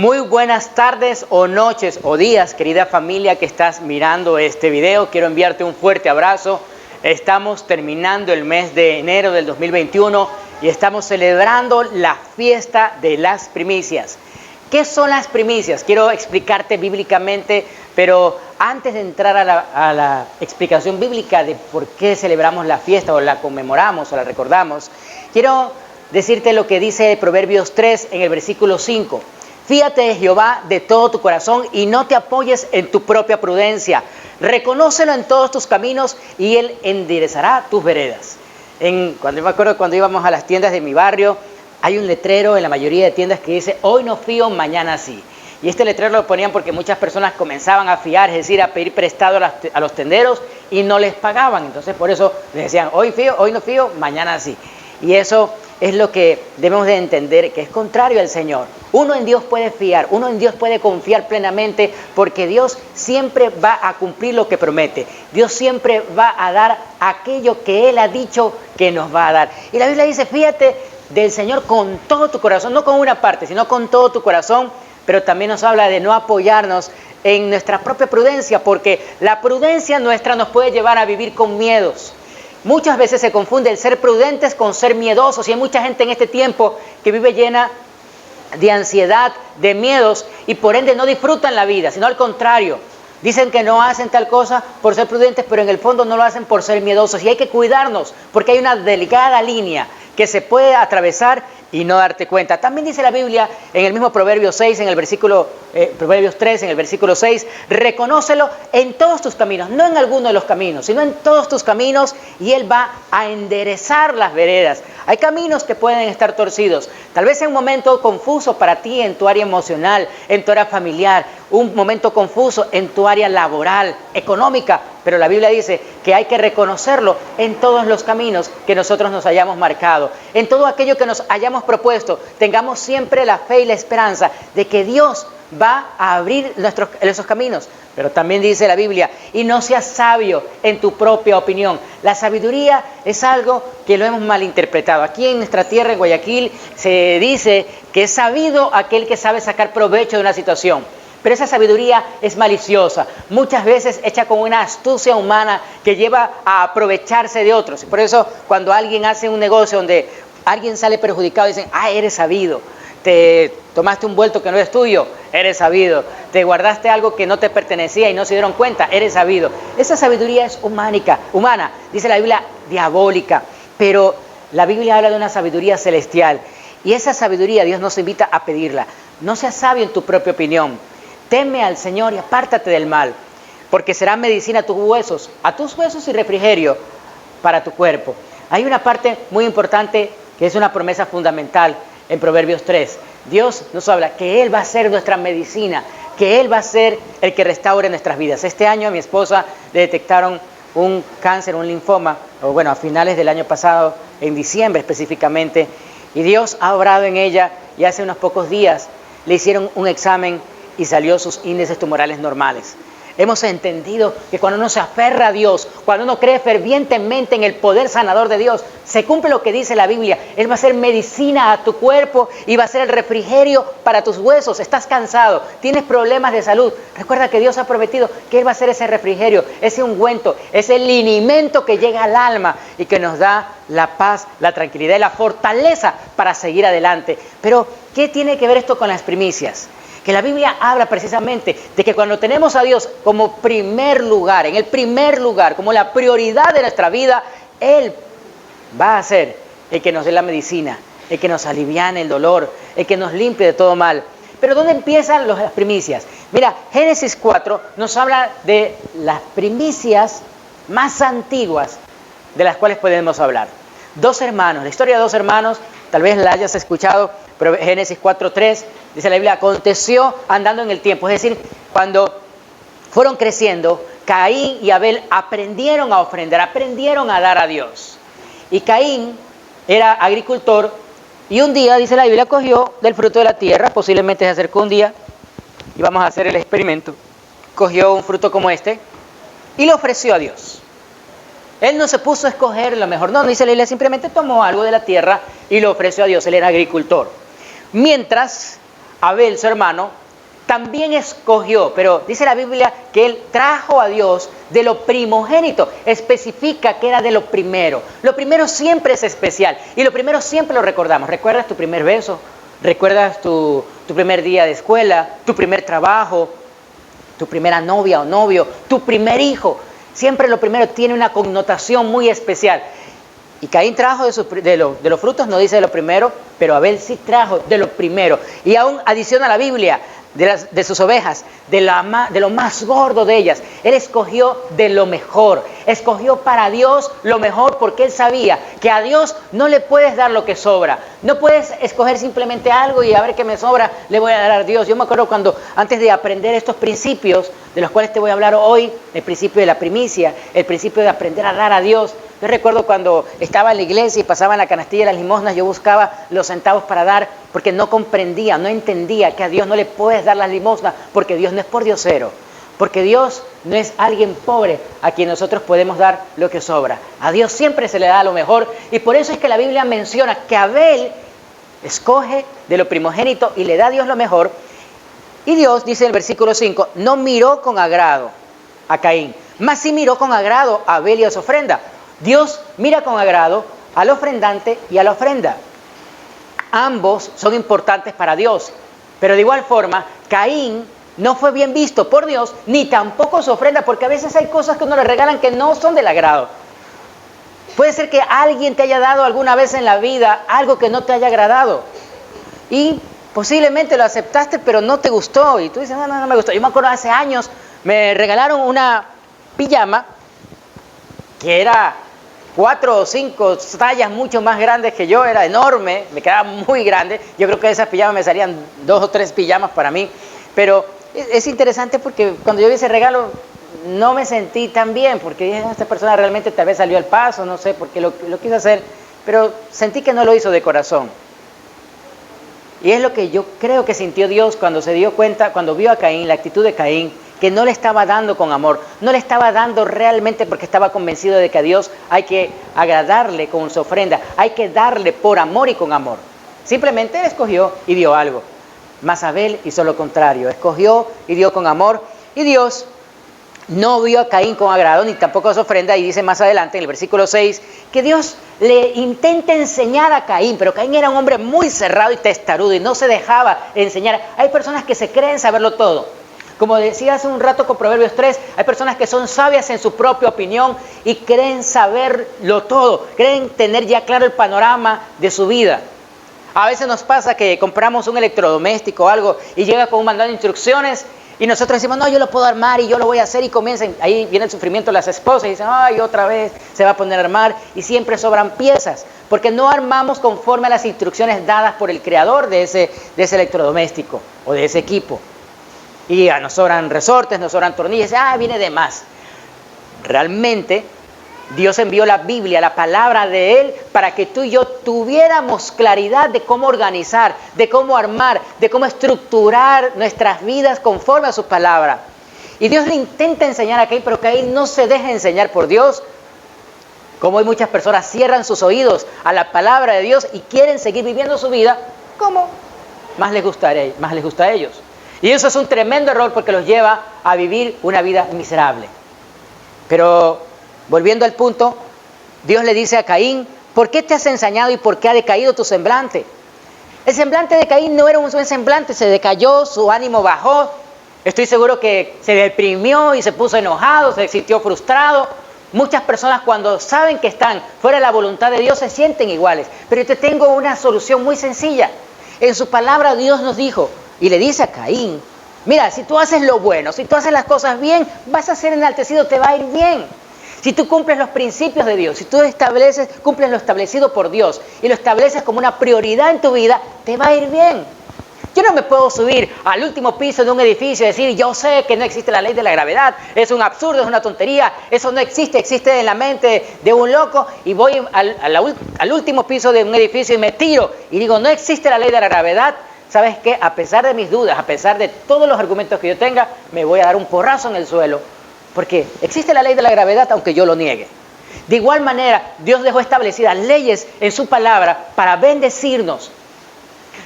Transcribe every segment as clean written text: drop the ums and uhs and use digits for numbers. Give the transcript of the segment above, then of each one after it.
Muy buenas tardes o noches o días, querida familia que estás mirando este video. Quiero enviarte un fuerte abrazo. Estamos terminando el mes de enero del 2021 y estamos celebrando la fiesta de las primicias. ¿Qué son las primicias? Quiero explicarte bíblicamente, pero antes de entrar a la explicación bíblica de por qué celebramos la fiesta o la conmemoramos o la recordamos, quiero decirte lo que dice Proverbios 3 en el versículo 5. Fíate de Jehová de todo tu corazón y no te apoyes en tu propia prudencia. Reconócelo en todos tus caminos y Él enderezará tus veredas. Cuando me acuerdo cuando íbamos a las tiendas de mi barrio, hay un letrero en la mayoría de tiendas que dice, hoy no fío, mañana sí. Y este letrero lo ponían porque muchas personas comenzaban a fiar, es decir, a pedir prestado a los tenderos y no les pagaban. Entonces por eso les decían, hoy fío, hoy no fío, mañana sí. Y eso es lo que debemos de entender, que es contrario al Señor. Uno en Dios puede fiar, uno en Dios puede confiar plenamente, porque Dios siempre va a cumplir lo que promete. Dios siempre va a dar aquello que Él ha dicho que nos va a dar. Y la Biblia dice, fíjate del Señor con todo tu corazón, no con una parte, sino con todo tu corazón, pero también nos habla de no apoyarnos en nuestra propia prudencia, porque la prudencia nuestra nos puede llevar a vivir con miedos. Muchas veces se confunde el ser prudentes con ser miedosos, y hay mucha gente en este tiempo que vive llena de ansiedad, de miedos, y por ende no disfrutan la vida, sino al contrario. Dicen que no hacen tal cosa por ser prudentes, pero en el fondo no lo hacen por ser miedosos. Y hay que cuidarnos, porque hay una delgada línea que se puede atravesar y no darte cuenta. También dice la Biblia en el mismo Proverbios 6, Proverbios 3, en el versículo 6, reconócelo en todos tus caminos, no en alguno de los caminos, sino en todos tus caminos, y Él va a enderezar las veredas. Hay caminos que pueden estar torcidos, tal vez en un momento confuso para ti en tu área emocional, en tu área familiar, un momento confuso en tu área laboral, económica, pero la Biblia dice que hay que reconocerlo en todos los caminos que nosotros nos hayamos marcado, en todo aquello que nos hayamos propuesto. Tengamos siempre la fe y la esperanza de que Dios va a abrir esos caminos. Pero también dice la Biblia, y no seas sabio en tu propia opinión. La sabiduría es algo que lo hemos malinterpretado. Aquí en nuestra tierra, en Guayaquil, se dice que es sabido aquel que sabe sacar provecho de una situación. Pero esa sabiduría es maliciosa, muchas veces hecha con una astucia humana que lleva a aprovecharse de otros. Por eso cuando alguien hace un negocio donde alguien sale perjudicado, dicen, eres sabido. Te tomaste un vuelto que no es tuyo, eres sabido. Te guardaste algo que no te pertenecía y no se dieron cuenta, eres sabido. Esa sabiduría es humana, dice la Biblia, diabólica. Pero la Biblia habla de una sabiduría celestial. Y esa sabiduría Dios nos invita a pedirla. No seas sabio en tu propia opinión. Teme al Señor y apártate del mal, porque será medicina a tus huesos y refrigerio para tu cuerpo. Hay una parte muy importante que es una promesa fundamental en Proverbios 3. Dios nos habla que Él va a ser nuestra medicina, que Él va a ser el que restaure nuestras vidas. Este año a mi esposa le detectaron un cáncer, un linfoma, a finales del año pasado, en diciembre específicamente, y Dios ha obrado en ella, y hace unos pocos días le hicieron un examen y salió sus índices tumorales normales. Hemos entendido que cuando uno se aferra a Dios, cuando uno cree fervientemente en el poder sanador de Dios, se cumple lo que dice la Biblia. Él va a ser medicina a tu cuerpo y va a ser el refrigerio para tus huesos. Estás cansado, tienes problemas de salud. Recuerda que Dios ha prometido que Él va a ser ese refrigerio, ese ungüento, ese linimento que llega al alma y que nos da la paz, la tranquilidad y la fortaleza para seguir adelante. Pero, ¿qué tiene que ver esto con las primicias? Que la Biblia habla precisamente de que cuando tenemos a Dios como primer lugar, en el primer lugar, como la prioridad de nuestra vida, Él va a ser el que nos dé la medicina, el que nos aliviane el dolor, el que nos limpie de todo mal. Pero ¿dónde empiezan las primicias? Mira, Génesis 4 nos habla de las primicias más antiguas de las cuales podemos hablar. Dos hermanos, la historia de dos hermanos, tal vez la hayas escuchado, pero Génesis 4:3 dice la Biblia, aconteció andando en el tiempo, es decir, cuando fueron creciendo, Caín y Abel aprendieron a ofrendar, aprendieron a dar a Dios. Y Caín era agricultor y un día, dice la Biblia, cogió del fruto de la tierra, posiblemente se acercó un día y vamos a hacer el experimento, cogió un fruto como este y lo ofreció a Dios. Él no se puso a escoger lo mejor, no, dice la Biblia, simplemente tomó algo de la tierra y lo ofreció a Dios, él era agricultor. Mientras Abel, su hermano, también escogió, pero dice la Biblia que él trajo a Dios de lo primogénito, especifica que era de lo primero. Lo primero siempre es especial y lo primero siempre lo recordamos. ¿Recuerdas tu primer beso? ¿Recuerdas tu primer día de escuela? ¿Tu primer trabajo? ¿Tu primera novia o novio? ¿Tu primer hijo? Siempre lo primero tiene una connotación muy especial. Y Caín trajo de los frutos, no dice de lo primero, pero Abel sí trajo de lo primero. Y aún adiciona la Biblia de sus ovejas, de lo más gordo de ellas. Él escogió de lo mejor, escogió para Dios lo mejor porque él sabía que a Dios no le puedes dar lo que sobra. No puedes escoger simplemente algo y a ver qué me sobra, le voy a dar a Dios. Yo me acuerdo cuando antes de aprender estos principios de los cuales te voy a hablar hoy, el principio de la primicia, el principio de aprender a dar a Dios. Yo recuerdo cuando estaba en la iglesia y pasaba en la canastilla de las limosnas, yo buscaba los centavos para dar porque no comprendía, no entendía que a Dios no le puedes dar las limosnas porque Dios no es pordiosero, porque Dios no es alguien pobre a quien nosotros podemos dar lo que sobra. A Dios siempre se le da lo mejor y por eso es que la Biblia menciona que Abel escoge de lo primogénito y le da a Dios lo mejor. Y Dios, dice en el versículo 5, no miró con agrado a Caín, mas sí miró con agrado a Abel y a su ofrenda. Dios mira con agrado al ofrendante y a la ofrenda. Ambos son importantes para Dios, pero de igual forma, Caín no fue bien visto por Dios, ni tampoco su ofrenda, porque a veces hay cosas que uno le regalan que no son del agrado. Puede ser que alguien te haya dado alguna vez en la vida algo que no te haya agradado y posiblemente lo aceptaste, pero no te gustó y tú dices, no me gustó. Yo me acuerdo hace años, me regalaron una pijama que era 4 o 5 tallas mucho más grandes que yo, era enorme, me quedaba muy grande. Yo creo que de esas pijamas me salían 2 o 3 pijamas para mí, pero es interesante porque cuando yo vi ese regalo no me sentí tan bien, porque dije, esta persona realmente tal vez salió al paso, no sé por qué lo quiso hacer, pero sentí que no lo hizo de corazón. Y es lo que yo creo que sintió Dios cuando se dio cuenta, cuando vio a Caín, la actitud de Caín, que no le estaba dando con amor, no le estaba dando realmente porque estaba convencido de que a Dios hay que agradarle con su ofrenda, hay que darle por amor y con amor. Simplemente él escogió y dio algo. Mas Abel hizo lo contrario, escogió y dio con amor, y Dios no vio a Caín con agrado, ni tampoco a su ofrenda, y dice más adelante en el versículo 6, que Dios le intenta enseñar a Caín, pero Caín era un hombre muy cerrado y testarudo y no se dejaba enseñar. Hay personas que se creen saberlo todo. Como decía hace un rato con Proverbios 3, hay personas que son sabias en su propia opinión y creen saberlo todo, creen tener ya claro el panorama de su vida. A veces nos pasa que compramos un electrodoméstico o algo y llega con un manual de instrucciones y nosotros decimos, no, yo lo puedo armar y yo lo voy a hacer, y comienzan, ahí viene el sufrimiento de las esposas y dicen, ay, otra vez se va a poner a armar, y siempre sobran piezas, porque no armamos conforme a las instrucciones dadas por el creador de ese electrodoméstico o de ese equipo. Y nos sobran resortes, nos sobran tornillos, viene de más. Realmente Dios envió la Biblia, la palabra de Él, para que tú y yo tuviéramos claridad de cómo organizar, de cómo armar, de cómo estructurar nuestras vidas conforme a su palabra. Y Dios le intenta enseñar a Caín, pero Caín no se deja enseñar por Dios. Como hoy muchas personas cierran sus oídos a la palabra de Dios y quieren seguir viviendo su vida como más les gusta a ellos. Y eso es un tremendo error porque los lleva a vivir una vida miserable. Pero volviendo al punto, Dios le dice a Caín, ¿por qué te has ensañado y por qué ha decaído tu semblante? El semblante de Caín no era un buen semblante, se decayó, su ánimo bajó. Estoy seguro que se deprimió y se puso enojado, se sintió frustrado. Muchas personas cuando saben que están fuera de la voluntad de Dios se sienten iguales. Pero yo te tengo una solución muy sencilla. En su palabra Dios nos dijo, y le dice a Caín, mira, si tú haces lo bueno, si tú haces las cosas bien, vas a ser enaltecido, te va a ir bien. Si tú cumples los principios de Dios, si tú cumples lo establecido por Dios y lo estableces como una prioridad en tu vida, te va a ir bien. Yo no me puedo subir al último piso de un edificio y decir, yo sé que no existe la ley de la gravedad, es un absurdo, es una tontería, eso no existe, existe en la mente de un loco, y voy al último piso de un edificio y me tiro y digo, no existe la ley de la gravedad. ¿Sabes qué? A pesar de mis dudas, a pesar de todos los argumentos que yo tenga, me voy a dar un porrazo en el suelo, porque existe la ley de la gravedad aunque yo lo niegue. De igual manera, Dios dejó establecidas leyes en su palabra para bendecirnos.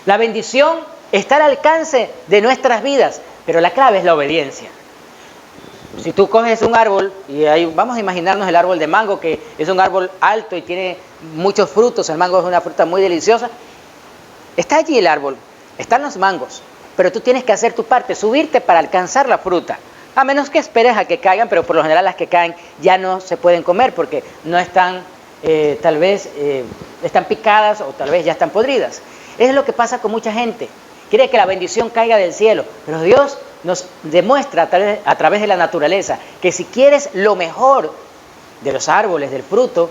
La bendición está al alcance de nuestras vidas, pero la clave es la obediencia. Si tú coges un árbol, y vamos a imaginarnos el árbol de mango, que es un árbol alto y tiene muchos frutos, el mango es una fruta muy deliciosa, está allí el árbol, están los mangos, pero tú tienes que hacer tu parte, subirte para alcanzar la fruta, a menos que esperes a que caigan, pero por lo general las que caen ya no se pueden comer porque no están, tal vez están picadas o tal vez ya están podridas. Es lo que pasa con mucha gente, quiere que la bendición caiga del cielo, pero Dios nos demuestra a través de la naturaleza que si quieres lo mejor de los árboles, del fruto,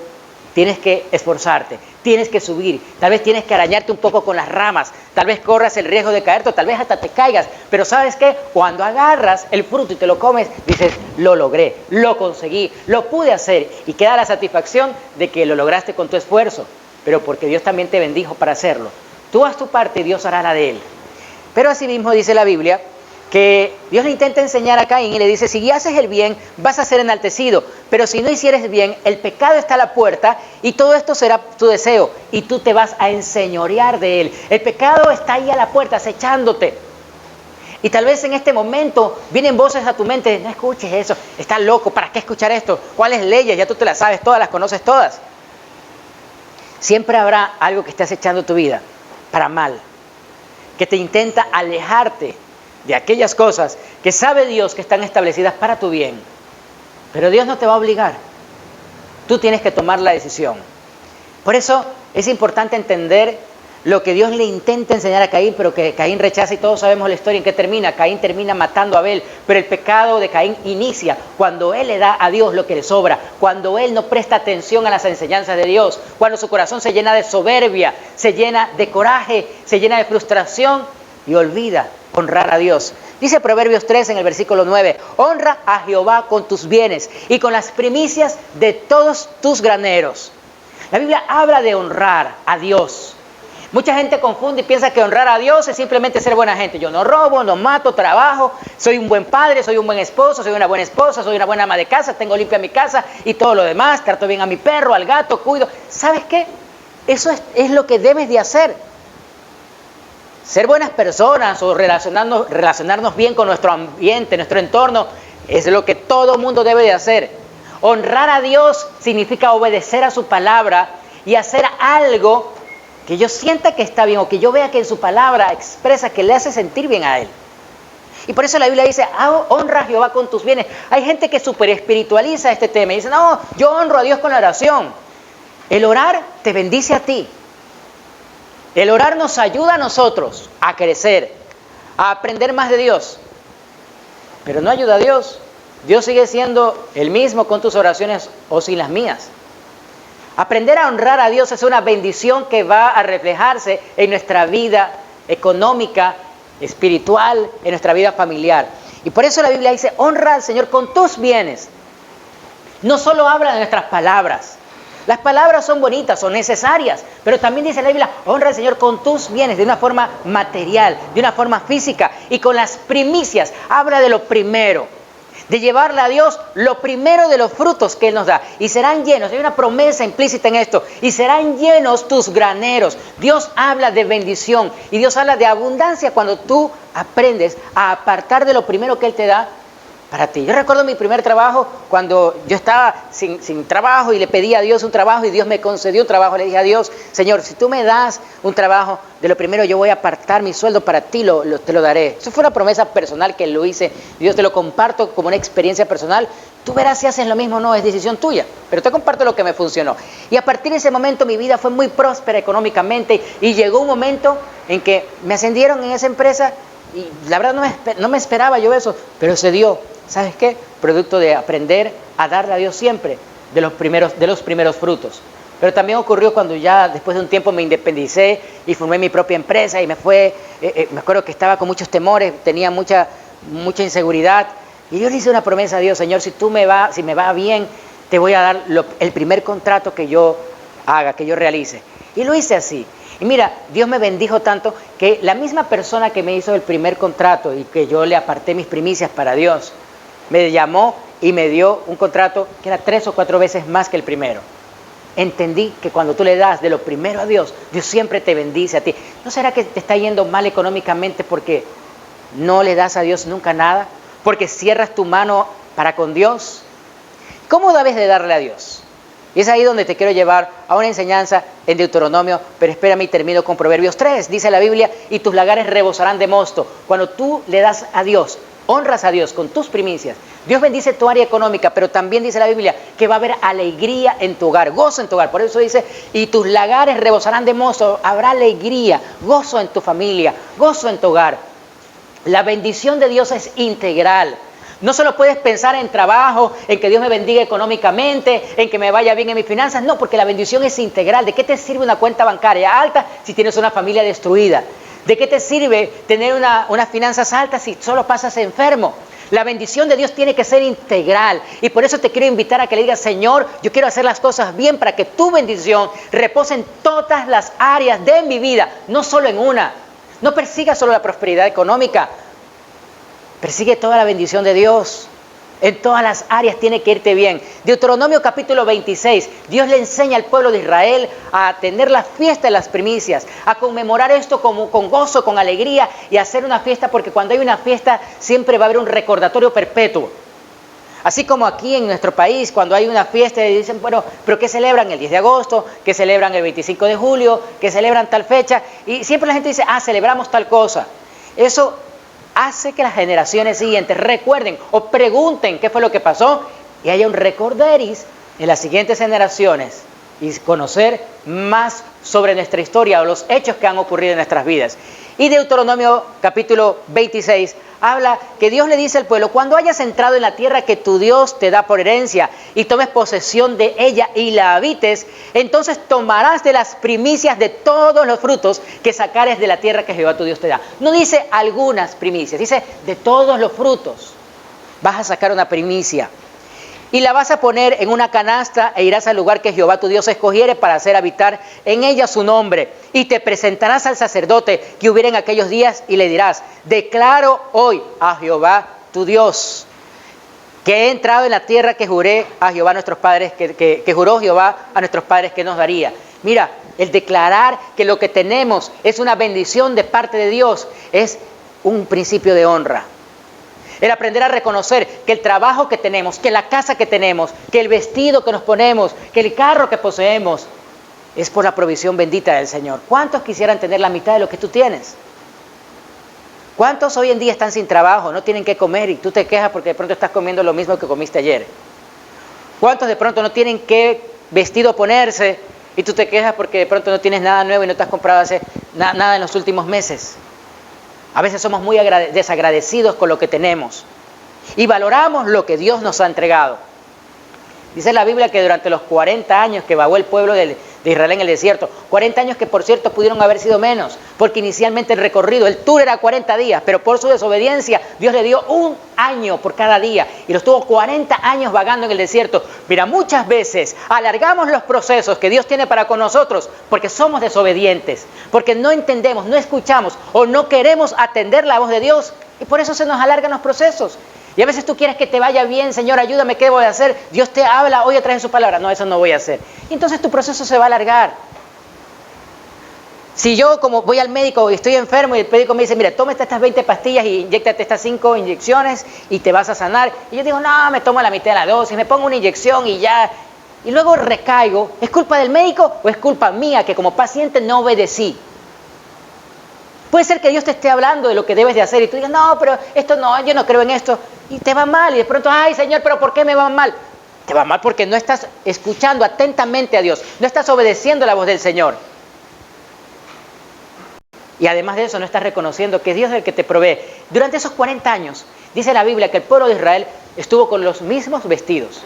tienes que esforzarte, tienes que subir, tal vez tienes que arañarte un poco con las ramas, tal vez corras el riesgo de caerte, o tal vez hasta te caigas, pero ¿sabes qué? Cuando agarras el fruto y te lo comes, dices, lo logré, lo conseguí, lo pude hacer, y queda la satisfacción de que lo lograste con tu esfuerzo, pero porque Dios también te bendijo para hacerlo. Tú haz tu parte y Dios hará la de él. Pero asimismo dice la Biblia que Dios le intenta enseñar a Caín y le dice, si haces el bien, vas a ser enaltecido, pero si no hicieres bien, el pecado está a la puerta y todo esto será tu deseo y tú te vas a enseñorear de él. El pecado está ahí a la puerta, acechándote. Y tal vez en este momento vienen voces a tu mente, no escuches eso, estás loco, ¿para qué escuchar esto? ¿Cuáles leyes? Ya tú te las sabes todas, las conoces todas. Siempre habrá algo que esté acechando tu vida para mal, que te intenta alejarte de aquellas cosas que sabe Dios que están establecidas para tu bien. Pero Dios no te va a obligar. Tú tienes que tomar la decisión. Por eso es importante entender lo que Dios le intenta enseñar a Caín, pero que Caín rechaza, y todos sabemos la historia en que termina. Caín termina matando a Abel, pero el pecado de Caín inicia cuando él le da a Dios lo que le sobra, cuando él no presta atención a las enseñanzas de Dios, cuando su corazón se llena de soberbia, se llena de coraje, se llena de frustración y olvida honrar a Dios. Dice Proverbios 3 en el versículo 9, honra a Jehová con tus bienes y con las primicias de todos tus graneros. La Biblia habla de honrar a Dios. Mucha gente confunde y piensa que honrar a Dios es simplemente ser buena gente. Yo no robo, no mato, trabajo, soy un buen padre, soy un buen esposo, soy una buena esposa, soy una buena ama de casa, tengo limpia mi casa y todo lo demás, trato bien a mi perro, al gato, cuido. ¿Sabes qué? Eso es lo que debes de hacer. Ser buenas personas o relacionarnos bien con nuestro ambiente, nuestro entorno, es lo que todo mundo debe de hacer. Honrar a Dios significa obedecer a su palabra y hacer algo que yo sienta que está bien o que yo vea que en su palabra expresa que le hace sentir bien a Él. Y por eso la Biblia dice, honra a Jehová con tus bienes. Hay gente que súper espiritualiza este tema y dice, no, yo honro a Dios con la oración. El orar te bendice a ti. El orar nos ayuda a nosotros a crecer, a aprender más de Dios. Pero no ayuda a Dios. Dios sigue siendo el mismo con tus oraciones o sin las mías. Aprender a honrar a Dios es una bendición que va a reflejarse en nuestra vida económica, espiritual, en nuestra vida familiar. Y por eso la Biblia dice, honra al Señor con tus bienes. No solo habla de nuestras palabras. Las palabras son bonitas, son necesarias, pero también dice la Biblia, honra al Señor con tus bienes, de una forma material, de una forma física, y con las primicias. Habla de lo primero, de llevarle a Dios lo primero de los frutos que Él nos da. Y serán llenos, hay una promesa implícita en esto, y serán llenos tus graneros. Dios habla de bendición y Dios habla de abundancia cuando tú aprendes a apartar de lo primero que Él te da para ti. Yo recuerdo mi primer trabajo cuando yo estaba sin trabajo y le pedí a Dios un trabajo y Dios me concedió un trabajo. Le dije a Dios, Señor, si tú me das un trabajo, de lo primero yo voy a apartar mi sueldo para ti, te lo daré. Eso fue una promesa personal que lo hice. Dios, te lo comparto como una experiencia personal. Tú verás si haces lo mismo o no, es decisión tuya. Pero te comparto lo que me funcionó. Y a partir de ese momento mi vida fue muy próspera económicamente y llegó un momento en que me ascendieron en esa empresa y la verdad no me esperaba yo eso, pero se dio. ¿Sabes qué? Producto de aprender a darle a Dios siempre de los primeros frutos. Pero también ocurrió cuando ya después de un tiempo me independicé y formé mi propia empresa y me acuerdo que estaba con muchos temores, tenía mucha inseguridad. Y yo le hice una promesa a Dios, Señor, si me va bien, te voy a dar el primer contrato que yo haga, que yo realice. Y lo hice así. Y mira, Dios me bendijo tanto que la misma persona que me hizo el primer contrato y que yo le aparté mis primicias para Dios, me llamó y me dio un contrato que era 3 o 4 veces más que el primero. Entendí que cuando tú le das de lo primero a Dios, Dios siempre te bendice a ti. ¿No será que te está yendo mal económicamente porque no le das a Dios nunca nada? ¿Porque cierras tu mano para con Dios? ¿Cómo debes de darle a Dios? Y es ahí donde te quiero llevar a una enseñanza en Deuteronomio, pero espérame y termino con Proverbios 3. Dice la Biblia, y tus lagares rebosarán de mosto. Cuando tú le das a Dios, honras a Dios con tus primicias, Dios bendice tu área económica, pero también dice la Biblia que va a haber alegría en tu hogar, gozo en tu hogar. Por eso dice, y tus lagares rebosarán de mosto, habrá alegría, gozo en tu familia, gozo en tu hogar. La bendición de Dios es integral. No solo puedes pensar en trabajo, en que Dios me bendiga económicamente, en que me vaya bien en mis finanzas. No, porque la bendición es integral. ¿De qué te sirve una cuenta bancaria alta si tienes una familia destruida? ¿De qué te sirve tener unas finanzas altas si solo pasas enfermo? La bendición de Dios tiene que ser integral. Y por eso te quiero invitar a que le digas, Señor, yo quiero hacer las cosas bien para que tu bendición repose en todas las áreas de mi vida, no solo en una. No persigas solo la prosperidad económica. Persigue toda la bendición de Dios. En todas las áreas tiene que irte bien. Deuteronomio capítulo 26. Dios le enseña al pueblo de Israel a tener la fiesta de las primicias, a conmemorar esto con gozo, con alegría y a hacer una fiesta, porque cuando hay una fiesta siempre va a haber un recordatorio perpetuo. Así como aquí en nuestro país, cuando hay una fiesta y dicen, bueno, ¿pero qué celebran el 10 de agosto? ¿Qué celebran el 25 de julio? ¿Qué celebran tal fecha? Y siempre la gente dice, celebramos tal cosa. Eso hace que las generaciones siguientes recuerden o pregunten qué fue lo que pasó y haya un recorderis en las siguientes generaciones y conocer más sobre nuestra historia o los hechos que han ocurrido en nuestras vidas. Y Deuteronomio capítulo 26 habla que Dios le dice al pueblo, cuando hayas entrado en la tierra que tu Dios te da por herencia y tomes posesión de ella y la habites, entonces tomarás de las primicias de todos los frutos que sacares de la tierra que Jehová tu Dios te da. No dice algunas primicias, dice de todos los frutos vas a sacar una primicia. Y la vas a poner en una canasta e irás al lugar que Jehová tu Dios escogiere para hacer habitar en ella su nombre. Y te presentarás al sacerdote que hubiera en aquellos días y le dirás, declaro hoy a Jehová tu Dios que he entrado en la tierra que juré a Jehová nuestros padres, que juró Jehová a nuestros padres que nos daría. Mira, el declarar que lo que tenemos es una bendición de parte de Dios es un principio de honra. El aprender a reconocer que el trabajo que tenemos, que la casa que tenemos, que el vestido que nos ponemos, que el carro que poseemos, es por la provisión bendita del Señor. ¿Cuántos quisieran tener la mitad de lo que tú tienes? ¿Cuántos hoy en día están sin trabajo, no tienen qué comer y tú te quejas porque de pronto estás comiendo lo mismo que comiste ayer? ¿Cuántos de pronto no tienen qué vestido ponerse y tú te quejas porque de pronto no tienes nada nuevo y no te has comprado nada en los últimos meses? A veces somos muy desagradecidos con lo que tenemos y valoramos lo que Dios nos ha entregado. Dice la Biblia que durante los 40 años que vagó el pueblo de Israel en el desierto, 40 años que por cierto pudieron haber sido menos, porque inicialmente el recorrido, el tour era 40 días, pero por su desobediencia Dios le dio un año por cada día y los tuvo 40 años vagando en el desierto. Mira, muchas veces alargamos los procesos que Dios tiene para con nosotros porque somos desobedientes, porque no entendemos, no escuchamos o no queremos atender la voz de Dios y por eso se nos alargan los procesos. Y a veces tú quieres que te vaya bien, Señor, ayúdame, ¿qué voy a hacer? Dios te habla hoy a través de su palabra. No, eso no voy a hacer. Y entonces tu proceso se va a alargar. Si yo como voy al médico y estoy enfermo y el médico me dice, mira, tómate estas 20 pastillas y inyéctate estas 5 inyecciones y te vas a sanar. Y yo digo, no, me tomo la mitad de la dosis, me pongo una inyección y ya. Y luego recaigo. ¿Es culpa del médico o es culpa mía que como paciente no obedecí? Puede ser que Dios te esté hablando de lo que debes de hacer y tú digas, no, pero esto no, yo no creo en esto. Y te va mal y de pronto, ay Señor, pero ¿por qué me va mal? Te va mal porque no estás escuchando atentamente a Dios, no estás obedeciendo la voz del Señor. Y además de eso no estás reconociendo que Dios es el que te provee. Durante esos 40 años, dice la Biblia que el pueblo de Israel estuvo con los mismos vestidos,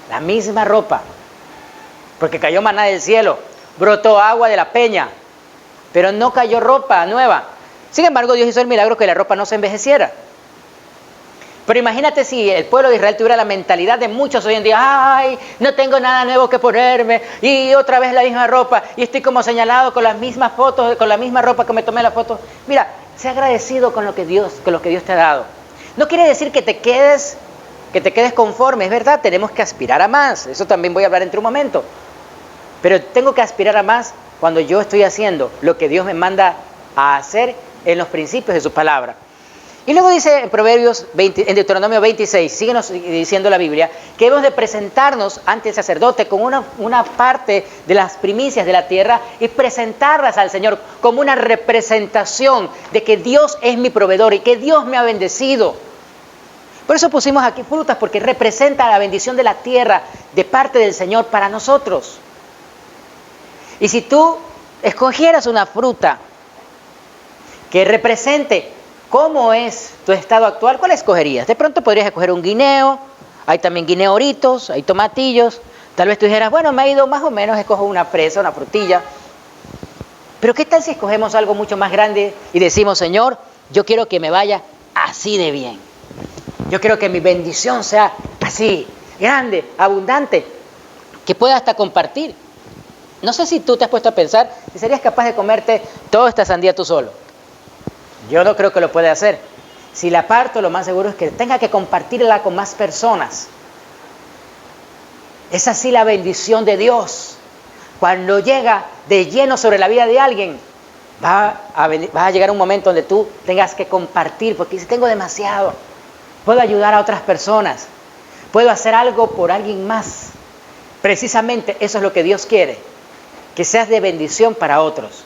la misma ropa, porque cayó maná del cielo, brotó agua de la peña, pero no cayó ropa nueva. Sin embargo, Dios hizo el milagro que la ropa no se envejeciera. Pero imagínate si el pueblo de Israel tuviera la mentalidad de muchos hoy en día, ay, no tengo nada nuevo que ponerme, y otra vez la misma ropa, y estoy como señalado con las mismas fotos, con la misma ropa que me tomé la foto. Mira, sé agradecido con lo que Dios te ha dado. No quiere decir que te quedes conforme, es verdad, tenemos que aspirar a más, eso también voy a hablar entre un momento. Pero tengo que aspirar a más cuando yo estoy haciendo lo que Dios me manda a hacer en los principios de su palabra. Y luego dice en en Deuteronomio 26, síguenos diciendo la Biblia, que debemos de presentarnos ante el sacerdote con una parte de las primicias de la tierra y presentarlas al Señor como una representación de que Dios es mi proveedor y que Dios me ha bendecido. Por eso pusimos aquí frutas, porque representa la bendición de la tierra de parte del Señor para nosotros. Y si tú escogieras una fruta que represente cómo es tu estado actual, ¿cuál escogerías? De pronto podrías escoger un guineo, hay también guineoritos, hay tomatillos. Tal vez tú dijeras, bueno, me ha ido más o menos, escojo una fresa, una frutilla. Pero ¿qué tal si escogemos algo mucho más grande y decimos, Señor, yo quiero que me vaya así de bien? Yo quiero que mi bendición sea así, grande, abundante, que pueda hasta compartir. No sé si tú te has puesto a pensar si serías capaz de comerte toda esta sandía tú solo. Yo no creo que lo pueda hacer. Si la parto, lo más seguro es que tenga que compartirla con más personas. Es así la bendición de Dios. Cuando llega de lleno sobre la vida de alguien, va a llegar un momento donde tú tengas que compartir, porque si tengo demasiado, puedo ayudar a otras personas, puedo hacer algo por alguien más. Precisamente eso es lo que Dios quiere, que seas de bendición para otros.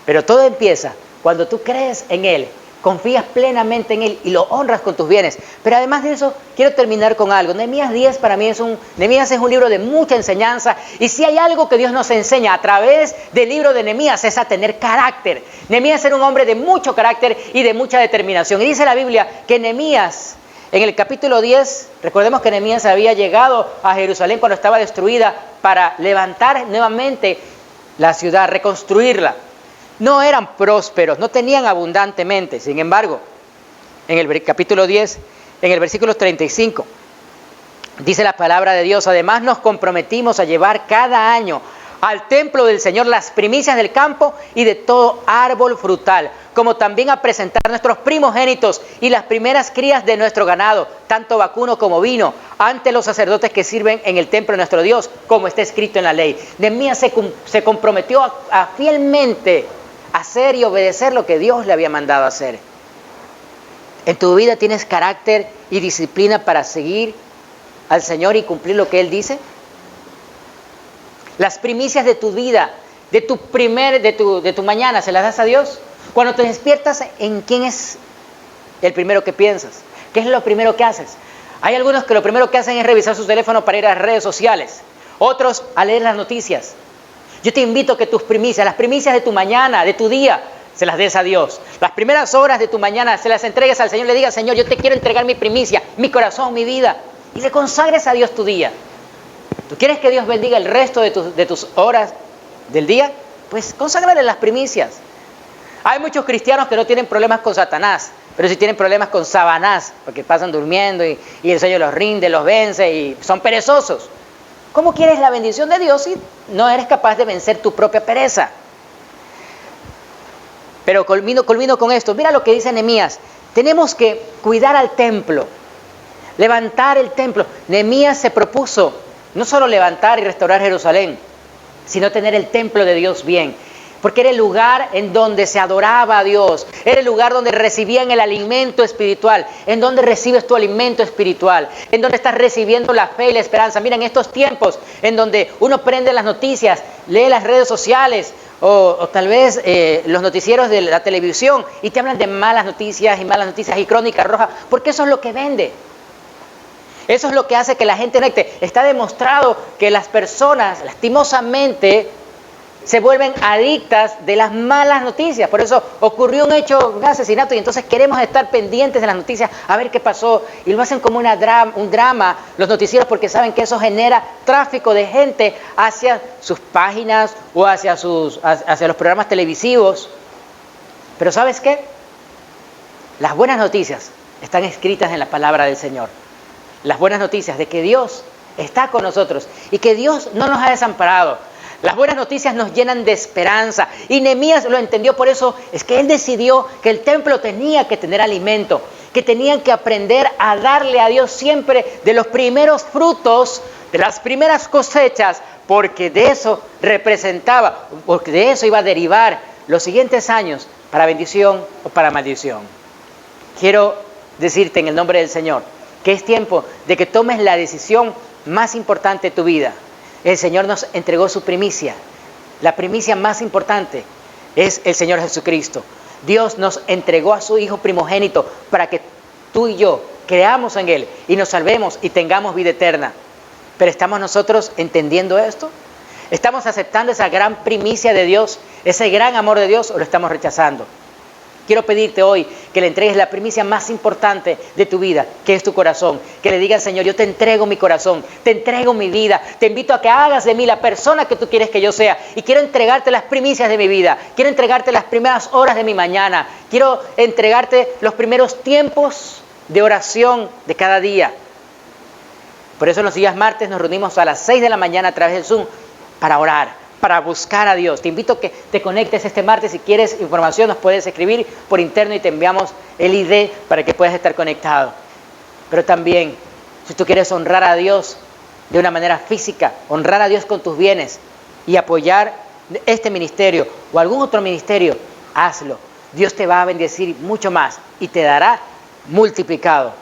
Pero todo empieza cuando tú crees en Él, confías plenamente en Él y lo honras con tus bienes. Pero además de eso, quiero terminar con algo. Nehemías 10 para mí Nehemías es un libro de mucha enseñanza. Y si hay algo que Dios nos enseña a través del libro de Nehemías, es a tener carácter. Nehemías era un hombre de mucho carácter y de mucha determinación. Y dice la Biblia que Nehemías, en el capítulo 10, recordemos que Nehemías había llegado a Jerusalén cuando estaba destruida para levantar nuevamente la ciudad, reconstruirla. No eran prósperos, no tenían abundantemente. Sin embargo, en el capítulo 10, en el versículo 35, dice la palabra de Dios, además nos comprometimos a llevar cada año al templo del Señor las primicias del campo y de todo árbol frutal, como también a presentar nuestros primogénitos y las primeras crías de nuestro ganado, tanto vacuno como vino, ante los sacerdotes que sirven en el templo de nuestro Dios, como está escrito en la ley. Nehemías se comprometió a fielmente hacer y obedecer lo que Dios le había mandado hacer. ¿En tu vida tienes carácter y disciplina para seguir al Señor y cumplir lo que Él dice? Las primicias de tu vida, de tu mañana, ¿se las das a Dios? Cuando te despiertas, ¿en quién es el primero que piensas? ¿Qué es lo primero que haces? Hay algunos que lo primero que hacen es revisar su teléfono para ir a las redes sociales. Otros a leer las noticias. Yo te invito a que tus primicias, las primicias de tu mañana, de tu día, se las des a Dios. Las primeras horas de tu mañana se las entregues al Señor. Le digas, Señor, yo te quiero entregar mi primicia, mi corazón, mi vida. Y le consagres a Dios tu día. ¿Tú quieres que Dios bendiga el resto de tus horas del día? Pues conságrale las primicias. Hay muchos cristianos que no tienen problemas con Satanás, pero sí tienen problemas con Sabanás, porque pasan durmiendo y el sueño los rinde, los vence y son perezosos. ¿Cómo quieres la bendición de Dios si no eres capaz de vencer tu propia pereza? Pero culmino con esto. Mira lo que dice Nehemías. Tenemos que cuidar al templo, levantar el templo. Nehemías se propuso no solo levantar y restaurar Jerusalén, sino tener el templo de Dios bien. Porque era el lugar en donde se adoraba a Dios, era el lugar donde recibían el alimento espiritual, en donde recibes tu alimento espiritual, en donde estás recibiendo la fe y la esperanza. Mira, en estos tiempos en donde uno prende las noticias, lee las redes sociales o tal vez los noticieros de la televisión y te hablan de malas noticias y crónica roja, porque eso es lo que vende. Eso es lo que hace que la gente conecte. Está demostrado que las personas, lastimosamente, se vuelven adictas de las malas noticias. Por eso ocurrió un asesinato y entonces queremos estar pendientes de las noticias, a ver qué pasó. Y lo hacen como un drama los noticieros, porque saben que eso genera tráfico de gente hacia sus páginas o hacia los programas televisivos. Pero ¿sabes qué? Las buenas noticias están escritas en la palabra del Señor. Las buenas noticias de que Dios está con nosotros y que Dios no nos ha desamparado. Las buenas noticias nos llenan de esperanza y Nehemías lo entendió, por eso es que él decidió que el templo tenía que tener alimento. que tenían que aprender a darle a Dios siempre de los primeros frutos, de las primeras cosechas, porque de eso representaba, porque de eso iba a derivar los siguientes años para bendición o para maldición. Quiero decirte en el nombre del Señor que es tiempo de que tomes la decisión más importante de tu vida. El Señor nos entregó su primicia. La primicia más importante es el Señor Jesucristo. Dios nos entregó a su Hijo primogénito para que tú y yo creamos en Él y nos salvemos y tengamos vida eterna. Pero ¿estamos nosotros entendiendo esto? ¿Estamos aceptando esa gran primicia de Dios, ese gran amor de Dios, o lo estamos rechazando? Quiero pedirte hoy que le entregues la primicia más importante de tu vida, que es tu corazón. Que le digas, Señor, yo te entrego mi corazón, te entrego mi vida, te invito a que hagas de mí la persona que tú quieres que yo sea. Y quiero entregarte las primicias de mi vida, quiero entregarte las primeras horas de mi mañana, quiero entregarte los primeros tiempos de oración de cada día. Por eso los días martes nos reunimos a las 6 de la mañana a través del Zoom para orar, para buscar a Dios. Te invito a que te conectes este martes. Si quieres información, nos puedes escribir por interno y te enviamos el ID para que puedas estar conectado. Pero también, si tú quieres honrar a Dios de una manera física, honrar a Dios con tus bienes y apoyar este ministerio o algún otro ministerio, hazlo. Dios te va a bendecir mucho más y te dará multiplicado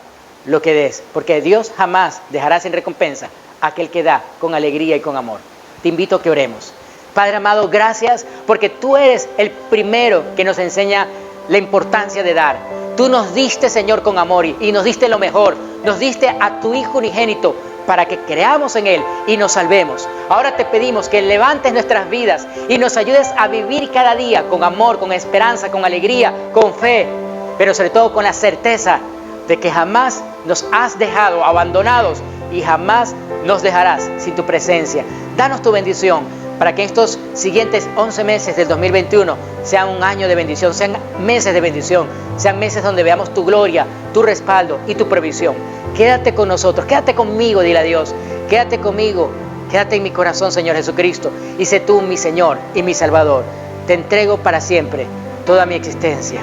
lo que des, porque Dios jamás dejará sin recompensa a aquel que da con alegría y con amor. Te invito a que oremos. Padre amado, gracias porque tú eres el primero que nos enseña la importancia de dar. Tú nos diste, Señor, con amor y nos diste lo mejor. Nos diste a tu Hijo unigénito para que creamos en Él y nos salvemos. Ahora te pedimos que levantes nuestras vidas y nos ayudes a vivir cada día con amor, con esperanza, con alegría, con fe, pero sobre todo con la certeza de que jamás nos has dejado abandonados y jamás nos dejarás sin tu presencia. Danos tu bendición para que estos siguientes 11 meses del 2021 sean un año de bendición, sean meses de bendición, sean meses donde veamos tu gloria, tu respaldo y tu provisión. Quédate con nosotros, quédate conmigo, dile a Dios, quédate conmigo, quédate en mi corazón, Señor Jesucristo, y sé tú mi Señor y mi Salvador. Te entrego para siempre toda mi existencia.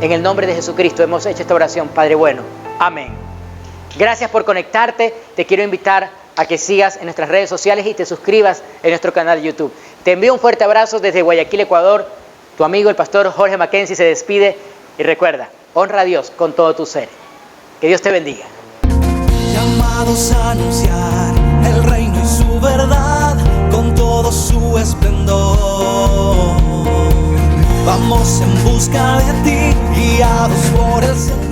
En el nombre de Jesucristo hemos hecho esta oración, Padre bueno. Amén. Gracias por conectarte. Te quiero invitar a que sigas en nuestras redes sociales y te suscribas en nuestro canal de YouTube. Te envío un fuerte abrazo desde Guayaquil, Ecuador. Tu amigo, el pastor Jorge Mackenzie, se despide. Y recuerda, honra a Dios con todo tu ser. Que Dios te bendiga. Llamados a anunciar el reino y su verdad con todo su esplendor. Vamos en busca de ti, guiados por el Señor.